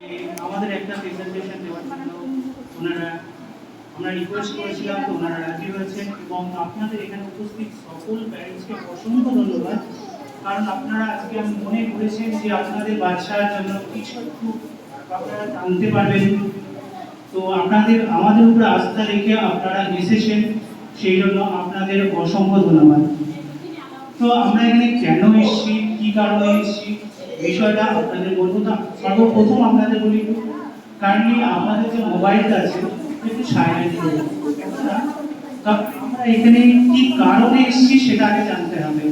আমাদের একটা প্রেজেন্টেশন দেওয়ার জন্য ওনারা আমরা রিকোয়েস্ট করেছিলাম, তো ওনারা রাজি হয়েছেন এবং আপনাদের এখানে উপস্থিত সকল প্যারেন্টসকে অসংখ্য ধন্যবাদ। কারণ আপনারা আজকে আমি মনে করেছেন যে আপনাদের বাচ্চার জন্য কিছু একটু আপনারা জানতে পারবেন, তো আপনাদের আমাদের উপরে আস্থা রেখে আপনারা এসেছেন, সেই জন্য আপনাদের অসংখ্য ধন্যবাদ। তো আমরা এখানে কেন এসেছি, কি কারণে এসেছি বিষয়টা আপনাদের বলবো। না, সর্বপ্রথম আপনাদের বলি কাইন্ডলি আপনাদের যে মোবাইলটা আছে একটু সাইলেন্ট করুন। আমরা এখানে কি কারণে এসেছি সেটা আগে জানতে হবে।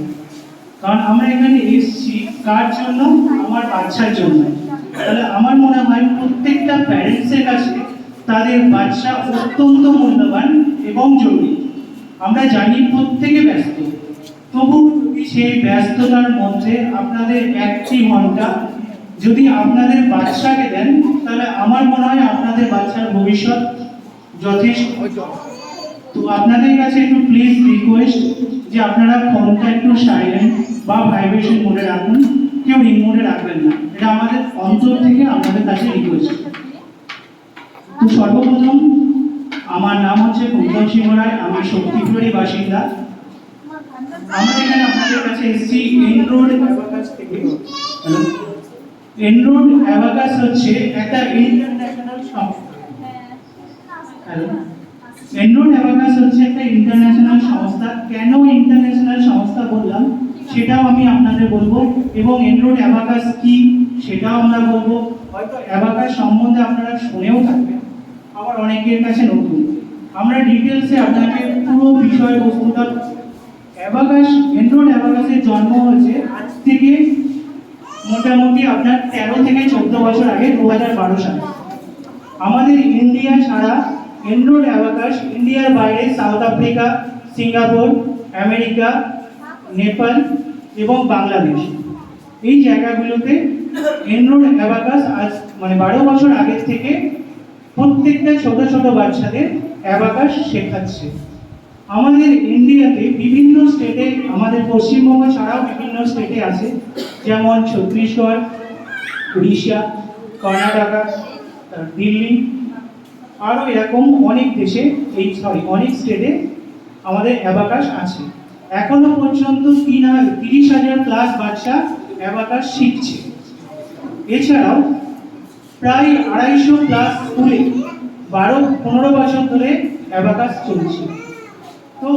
কারণ আমরা এখানে এসেছি কার জন্য? আমার বাচ্চার জন্য। তাহলে আমার মনে হয় প্রত্যেকটা প্যারেন্টসের কাছে তাদের বাচ্চা অত্যন্ত মূল্যবান এবং জরুরি। আমরা জানি প্রত্যেকে ব্যস্ত, তবু সেই ব্যস্ততার মধ্যে আপনাদের একটি ঘন্টা যদি আপনাদের বাচ্চাকে দেন, তাহলে আমার মনে হয় আপনাদের বাচ্চার ভবিষ্যৎ যথেষ্ট। তো আপনাদের কাছে একটু প্লিজ রিকোয়েস্ট যে আপনারা ফোনটা একটু সাইলেন্ট বা ভাইব্রেশন মোডে রাখুন, কেউ রিং মোডে রাখবেন না। এটা আমাদের অন্তর থেকে আপনাদের কাছে রিকোয়েস্ট। তো সর্বপ্রথম আমার নাম হচ্ছে কুন্তল সিংহ রায়, আমি শক্তিপুরের বাসিন্দা। আমরা এখানে আপনাদের কাছে এসেছি এনরোড অ্যাবাকাস থেকে। এনরোড অ্যাবাকাস হচ্ছে একটা ইন্টারন্যাশনাল সংস্থা। এনরোড অ্যাবাকাস হচ্ছে একটা ইন্টারন্যাশনাল সংস্থা। কেন ইন্টারন্যাশনাল সংস্থা বললাম সেটাও আমি আপনাদের বলবো, এবং এনরোড অ্যাবাকাস কি সেটাও আমরা বলবো। হয়তো অ্যাবাকাস সম্বন্ধে আপনারা শুনেও থাকবেন, আবার অনেকের কাছে নতুন। আমরা ডিটেলসে আপনাকে পুরো বিষয়বস্তুটা। অ্যাবাকাস, এনরোড অ্যাবাকাসের জন্ম হয়েছে আজ থেকে মোটামুটি আপনার 13 থেকে 14 বছর আগে, 2012 সালে। আমাদের ইন্ডিয়া ছাড়া এনরোড অ্যাবাকাস ইন্ডিয়ার বাইরে south Africa, Singapore, America, Nepal এবং বাংলাদেশ, এই জায়গাগুলোতে এনরোড অ্যাবাকাস আজ 12 বছর আগে থেকে প্রত্যেকটা ছোট ছোট বাচ্চাদের অ্যাবাকাস শেখাচ্ছে। আমাদের ইন্ডিয়াতে বিভিন্ন স্টেটে, আমাদের পশ্চিমবঙ্গ ছাড়াও বিভিন্ন স্টেটে আছে, যেমন ছত্তিশগড়, উড়িষ্যা, কর্ণাটকা, দিল্লি, আরও এরকম অনেক দেশে অনেক স্টেটে আমাদের অ্যাবাকাস আছে। এখনো পর্যন্ত 30,000 প্লাস বাচ্চা অ্যাবাকাস শিখছে। এছাড়াও প্রায় 250 প্লাস স্কুলে 12-15 বছর ধরে অ্যাবাকাস চলছে। তো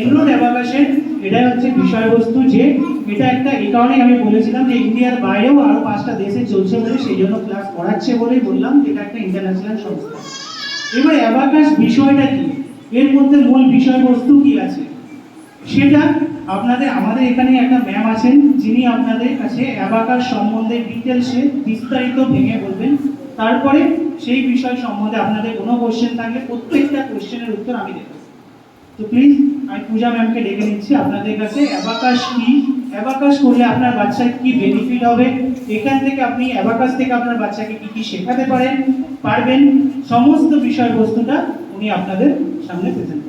এনরোড অ্যাবাকাসের এটাই হচ্ছে বিষয়বস্তু, যে এটা একটা, এই কারণেই আমি বলেছিলাম যে ইন্ডিয়ার বাইরেও আরো 5টা দেশে চলছে বলে, সেই জন্য ক্লাস করাচ্ছে বলেই বললাম এটা একটা ইন্টারন্যাশনাল সংস্থা। এবার অ্যাবাকাস বিষয়টা কি, এর মধ্যে মূল বিষয়বস্তু কি আছে সেটা আমাদের এখানে একটা ম্যাম আছেন, যিনি আপনাদের কাছে অ্যাবাকাস সম্বন্ধে ডিটেলসে বিস্তারিত ভেঙে বলবেন। তারপরে সেই বিষয় সম্বন্ধে আপনাদের কোনো কোশ্চেন থাকলে প্রত্যেকটা কোশ্চেনের উত্তর আমি দেব। তো প্লিজ আমি পূজা ম্যামকে ডেকে নিচ্ছি আপনাদের কাছে। অ্যাবাকাস কি, অ্যাবাকাস করলে আপনার বাচ্চার কি বেনিফিট হবে, এখান থেকে আপনি অ্যাবাকাস থেকে আপনার বাচ্চাকে কি কি শেখাতে পারবেন, সমস্ত বিষয়বস্তুটা উনি আপনাদের সামনে প্রেজেন্ট